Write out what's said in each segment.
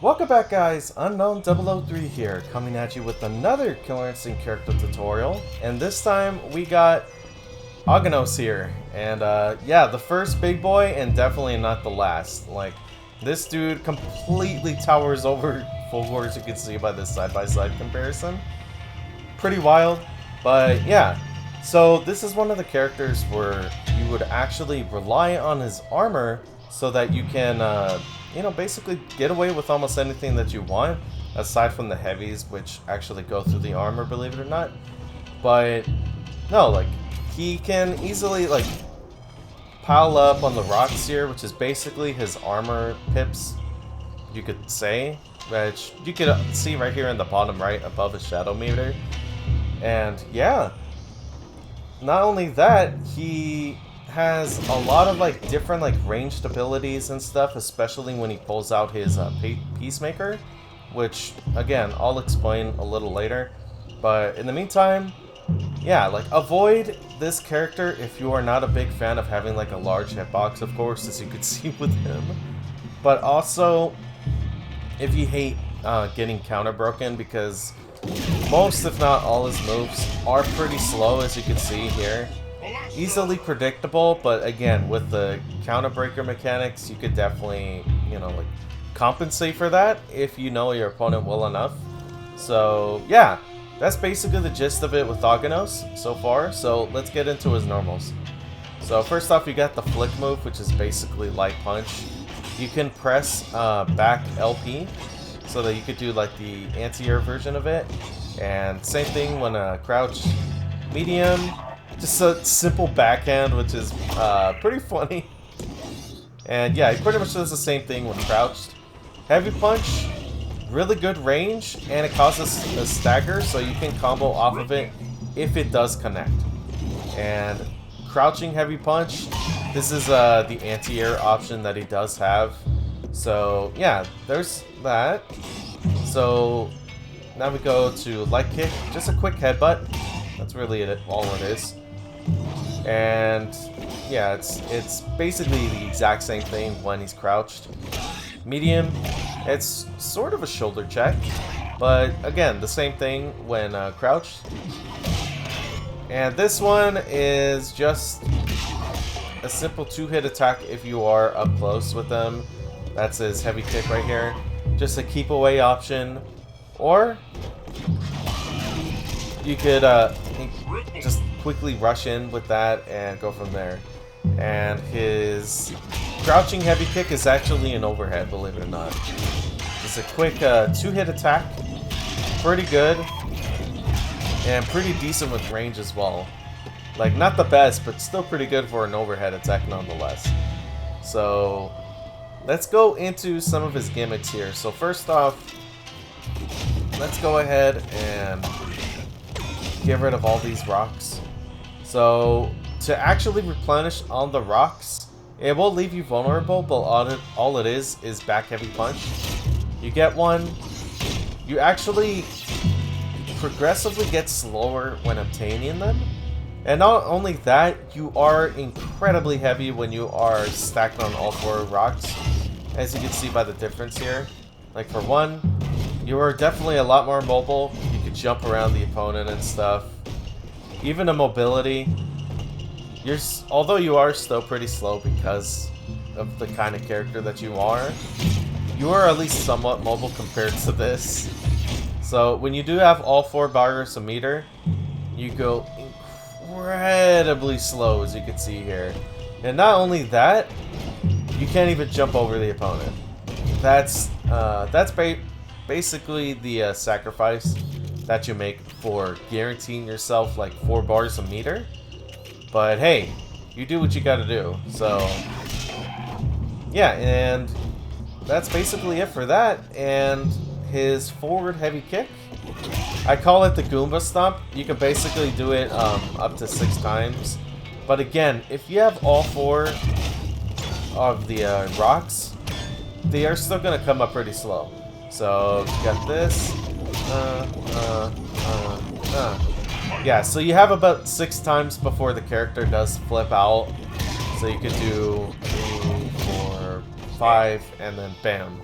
Welcome back, guys. Unknown003 here, coming at you with another Killer Instinct character tutorial. And this time we got Aganos here. And yeah, the first big boy and definitely not the last. Like, this dude completely towers over Fulgor, as you can see by this side-by-side comparison. Pretty wild, but yeah. So this is one of the characters where you would actually rely on his armor so that you can you know, basically get away with almost anything that you want, aside from the heavies, which actually go through the armor, believe it or not. But no, like, he can easily like pile up on the rocks here, which is basically his armor pips, you could say, which you could see right here in the bottom right above his shadow meter. And yeah, not only that, he has a lot of like different like ranged abilities and stuff, especially when he pulls out his Peacemaker, which again I'll explain a little later. But in the meantime, yeah, like, avoid this character if you are not a big fan of having like a large hitbox, of course, as you could see with him. But also, if you hate getting counter broken, because most, if not all, his moves are pretty slow, as you can see here. Easily predictable, but again, with the counter breaker mechanics, you could definitely, you know, like, compensate for that if you know your opponent well enough. So yeah, that's basically the gist of it with Aganos so far. So let's get into his normals. So first off, you got the flick move, which is basically light punch. You can press back LP so that you could do like the anti-air version of it, and same thing when crouch medium. Just a simple backhand, which is pretty funny. And yeah, he pretty much does the same thing when crouched. Heavy punch, really good range, and it causes a stagger, so you can combo off of it if it does connect. And crouching heavy punch, this is the anti-air option that he does have. So yeah, there's that. So now we go to light kick, just a quick headbutt. That's really all it is. And yeah, it's basically the exact same thing when he's crouched. Medium, it's sort of a shoulder check, but again, the same thing when crouched. And this one is just a simple two-hit attack if you are up close with them. That's his heavy kick right here. Just a keep away option, or you could just quickly rush in with that and go from there. And his crouching heavy kick is actually an overhead, believe it or not. It's a quick two-hit attack, pretty good, and pretty decent with range as well. Like, not the best, but still pretty good for an overhead attack nonetheless. So let's go into some of his gimmicks here. So first off, let's go ahead and get rid of all these rocks. So to actually replenish on the rocks, it will leave you vulnerable, but all it is back heavy punch. You get one, you actually progressively get slower when obtaining them. And not only that, you are incredibly heavy when you are stacked on all four rocks, as you can see by the difference here. Like, for one, you are definitely a lot more mobile. You could jump around the opponent and stuff. Even a mobility, although you are still pretty slow because of the kind of character that you are at least somewhat mobile compared to this. So when you do have all four bars a meter, you go incredibly slow, as you can see here. And not only that, you can't even jump over the opponent. That's basically the sacrifice that you make for guaranteeing yourself like 4 bars a meter. But hey, you do what you gotta do. So yeah, and that's basically it for that. And his forward heavy kick, I call it the Goomba Stomp. You can basically do it up to 6 times. But again, if you have all 4 of the rocks, they are still gonna come up pretty slow. So you got this. Yeah, so you have about 6 times before the character does flip out. So you could do 3, 4, 5, and then bam.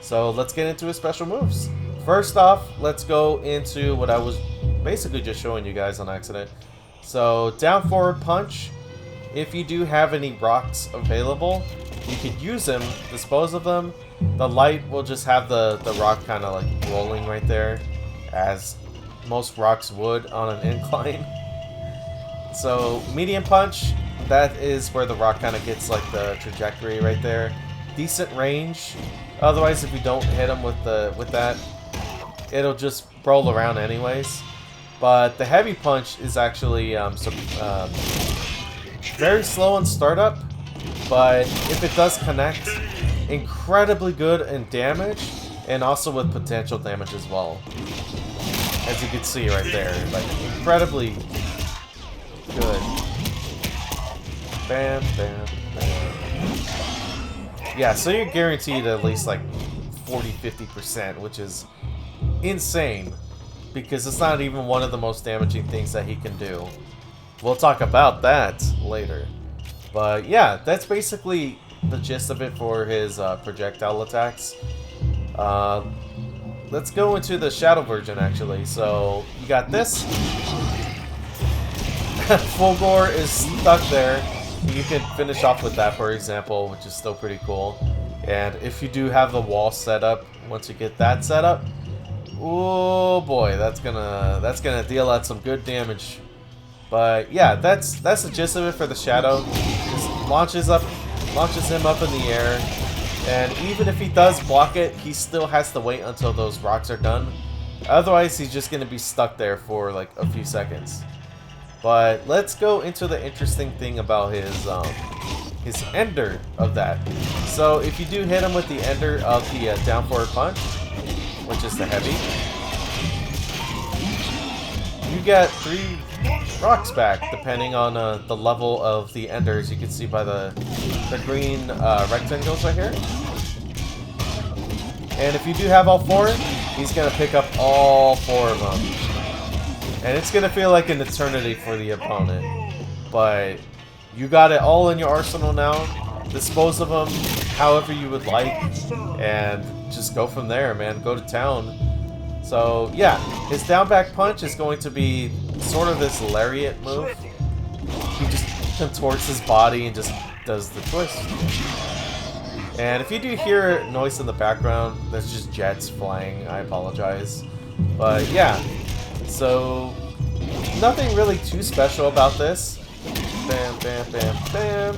So let's get into his special moves. First off, let's go into what I was basically just showing you guys on accident. So down forward punch. If you do have any rocks available, you could use them, dispose of them. The light will just have the rock kind of like rolling right there, as most rocks would on an incline. So medium punch, that is where the rock kind of gets like the trajectory right there. Decent range. Otherwise, if you don't hit them with that, it'll just roll around anyways. But the heavy punch is actually very slow in startup, but if it does connect, incredibly good in damage, and also with potential damage as well. As you can see right there, like incredibly good. Bam, bam, bam. Yeah, so you're guaranteed at least like 40-50%, which is insane, because it's not even one of the most damaging things that he can do. We'll talk about that later. But yeah, that's basically the gist of it for his projectile attacks. Let's go into the Shadow version actually. So you got this. Fulgore is stuck there. You can finish off with that, for example, which is still pretty cool. And if you do have the wall set up, once you get that set up, oh boy, that's gonna deal out some good damage. But yeah, that's the gist of it for the Shadow. Just launches him up in the air, and even if he does block it, he still has to wait until those rocks are done. Otherwise, he's just gonna be stuck there for like a few seconds. But let's go into the interesting thing about his ender of that. So if you do hit him with the ender of the down forward punch, which is the heavy, you get 3 rocks back, depending on the level of the enders. You can see by the green rectangles right here. And if you do have all 4, he's going to pick up all 4 of them. And it's going to feel like an eternity for the opponent. But you got it all in your arsenal now. Dispose of them however you would like. And just go from there, man. Go to town. So, yeah. His down back punch is going to be sort of this lariat move. He just contorts his body and just does the twist. And if you do hear noise in the background, that's just jets flying. I apologize. But yeah, so nothing really too special about this. Bam, bam, bam, bam.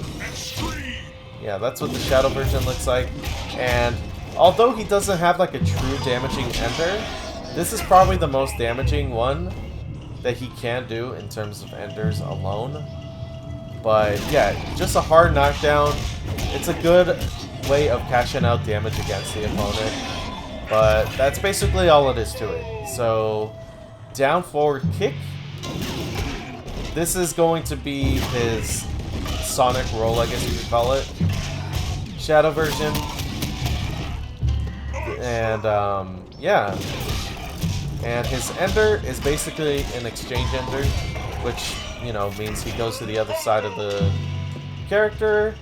Yeah, that's what the Shadow version looks like. And although he doesn't have like a true damaging ender, this is probably the most damaging one that he can do in terms of enders alone. But yeah, just a hard knockdown. It's a good way of cashing out damage against the opponent. But that's basically all it is to it. So, down forward kick. This is going to be his sonic roll, I guess you could call it. Shadow version. And yeah. And his ender is basically an exchange ender, which, you know, means he goes to the other side of the character.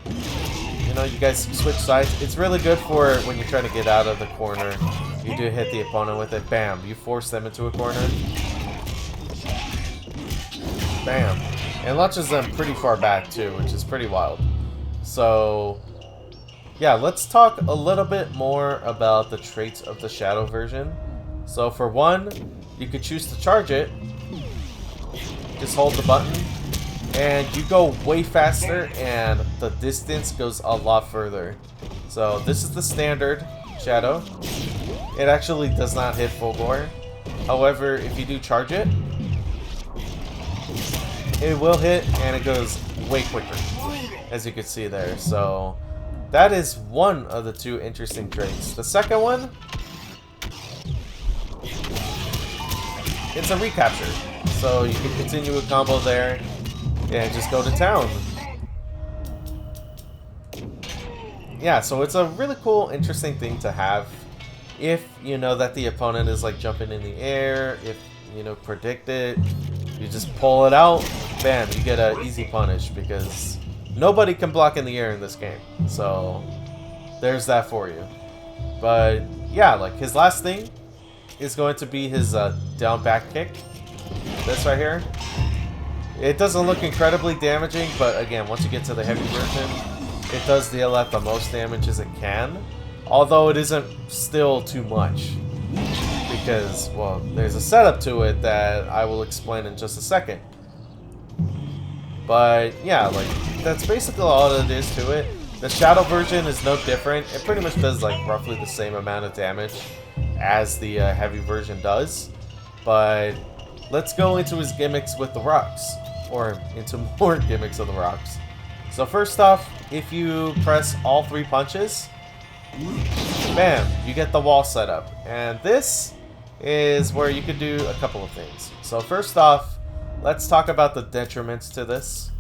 You know, you guys switch sides. It's really good for when you're trying to get out of the corner. You do hit the opponent with it. Bam. You force them into a corner. Bam. And launches them pretty far back, too, which is pretty wild. So, yeah, let's talk a little bit more about the traits of the Shadow version. So, for one, you could choose to charge it. Just hold the button. And you go way faster, and the distance goes a lot further. So this is the standard Shadow. It actually does not hit Fulgore. However, if you do charge it, it will hit, and it goes way quicker, as you can see there. So that is one of the 2 interesting traits. The second one, it's a recapture. So you can continue a combo there. And just go to town. Yeah, so it's a really cool, interesting thing to have. If you know that the opponent is like jumping in the air, if you know, predict it, you just pull it out, bam, you get an easy punish, because nobody can block in the air in this game. So there's that for you. But yeah, like his last thing is going to be his down back kick. This right here. It doesn't look incredibly damaging, but again, once you get to the heavy version, it does deal out the most damage as it can. Although it isn't still too much. Because, well, there's a setup to it that I will explain in just a second. But yeah, like, that's basically all it is to it. The Shadow version is no different. It pretty much does like roughly the same amount of damage as the heavy version does. But let's go into his gimmicks with the rocks. Or into more gimmicks of the rocks. So first off, if you press all 3 punches, bam, you get the wall set up. And this is where you could do a couple of things. So first off, let's talk about the detriments to this.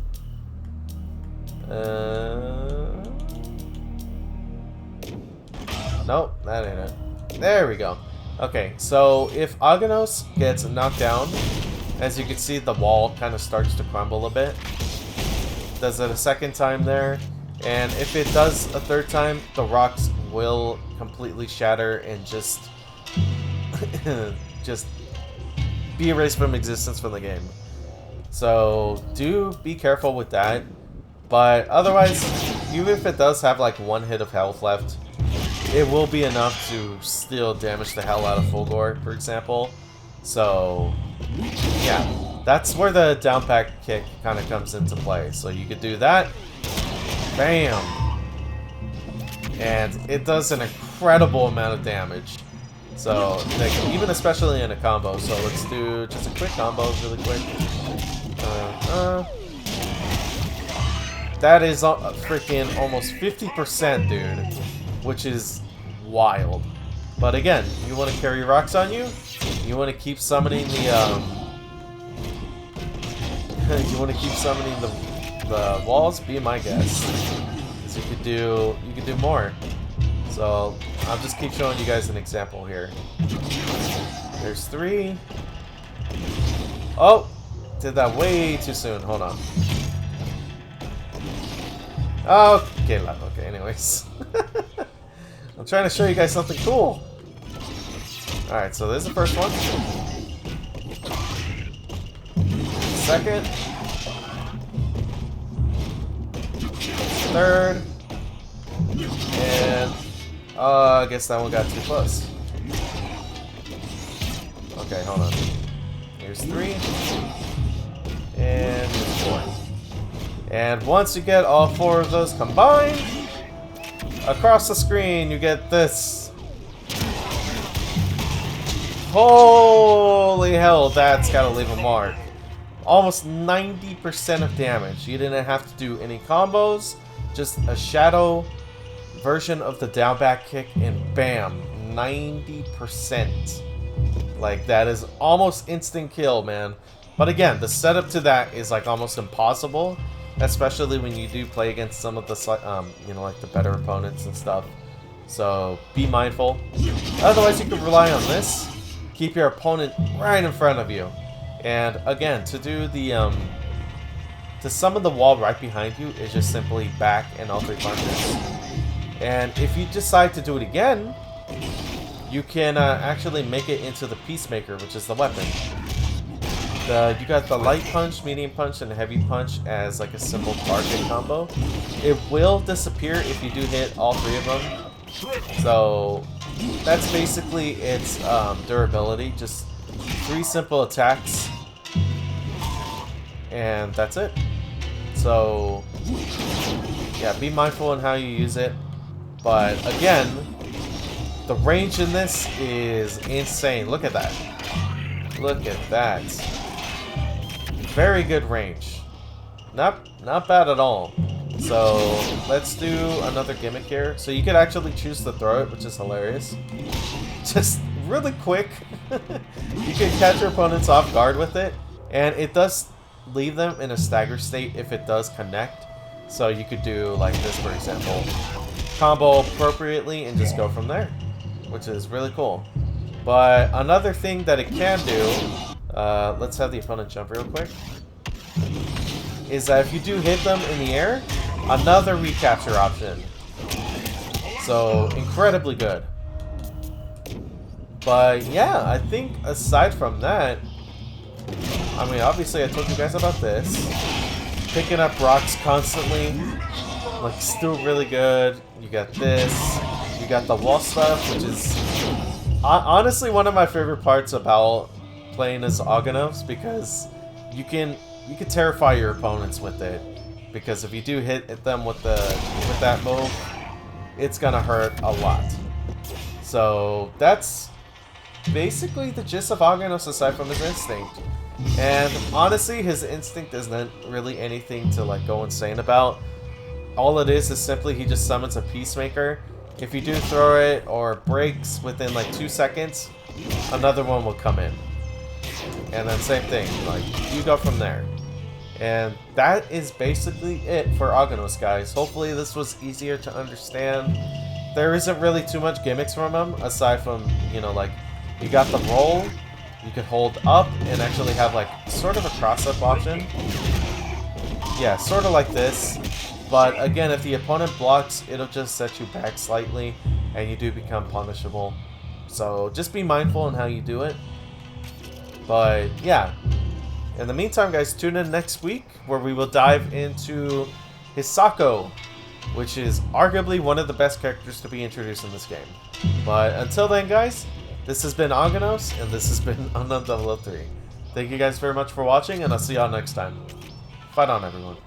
Nope, that ain't it. There we go. Okay, so if Aganos gets knocked down, as you can see, the wall kind of starts to crumble a bit. Does it a second time there, and if it does a third time, the rocks will completely shatter and just just be erased from existence from the game. So do be careful with that. But otherwise, even if it does have like 1 hit of health left, it will be enough to still damage the hell out of Fulgore, for example. So yeah, that's where the down back kick kind of comes into play. So you could do that, bam, and it does an incredible amount of damage. So like, even especially in a combo. So let's do just a quick combo, really quick. That is freaking almost 50%, dude, which is wild. But again, you want to carry rocks on you. You want to keep summoning the you want to keep summoning the walls. Be my guest, because you could do more. So I'll just keep showing you guys an example here. There's 3. Oh, did that way too soon. Hold on. Okay, okay. Anyways, I'm trying to show you guys something cool. All right, so there's the first one. Second. Third. And I guess that one got too close. Okay, hold on. Here's 3. And here's 4. And once you get all 4 of those combined, across the screen you get this. Holy hell, that's gotta leave a mark. Almost 90% of damage. You didn't have to do any combos, just a shadow version of the down back kick, and bam, 90%. Like, that is almost instant kill, man. But again, the setup to that is like almost impossible, especially when you do play against some of the you know, like the better opponents and stuff. So be mindful. Otherwise, you can rely on this. Keep your opponent right in front of you. And again, to do the to summon the wall right behind you is just simply back and all 3 punches. And if you decide to do it again, you can actually make it into the Peacemaker, which is the weapon. You got the light punch, medium punch, and heavy punch as like a simple target combo. It will disappear if you do hit all 3 of them. So that's basically its durability. Just 3 simple attacks, and that's it. So yeah, be mindful on how you use it. But again, the range in this is insane. Look at that. Look at that. Very good range. Not bad at all. So let's do another gimmick here. So you could actually choose to throw it, which is hilarious. Just really quick. You can catch your opponents off guard with it, and it does leave them in a stagger state if it does connect. So you could do like this, for example. Combo appropriately and just go from there, which is really cool. But another thing that it can do, let's have the opponent jump real quick, is that if you do hit them in the air, another recapture option. So incredibly good. But yeah, I think aside from that, I mean, obviously I told you guys about this. Picking up rocks constantly, like, still really good. You got this. You got the wall stuff, which is honestly one of my favorite parts about playing as Aganos, because you can terrify your opponents with it. Because if you do hit them with that move, it's gonna hurt a lot. So that's basically the gist of Aganos aside from his instinct. And honestly, his instinct isn't really anything to like go insane about. All it is simply he just summons a Peacemaker. If you do throw it or breaks within like 2 seconds, another one will come in. And then same thing, like you go from there. And that is basically it for Aganos, guys. Hopefully this was easier to understand. There isn't really too much gimmicks from him, aside from, you know, like, you got the roll, you could hold up and actually have like sort of a cross-up option. Yeah, sort of like this. But again, if the opponent blocks, it'll just set you back slightly and you do become punishable. So just be mindful in how you do it. But yeah, in the meantime, guys, tune in next week where we will dive into Hisako, which is arguably one of the best characters to be introduced in this game. But until then, guys, this has been Aganos, and this has been Unknown 003. Thank you guys very much for watching, and I'll see y'all next time. Fight on, everyone.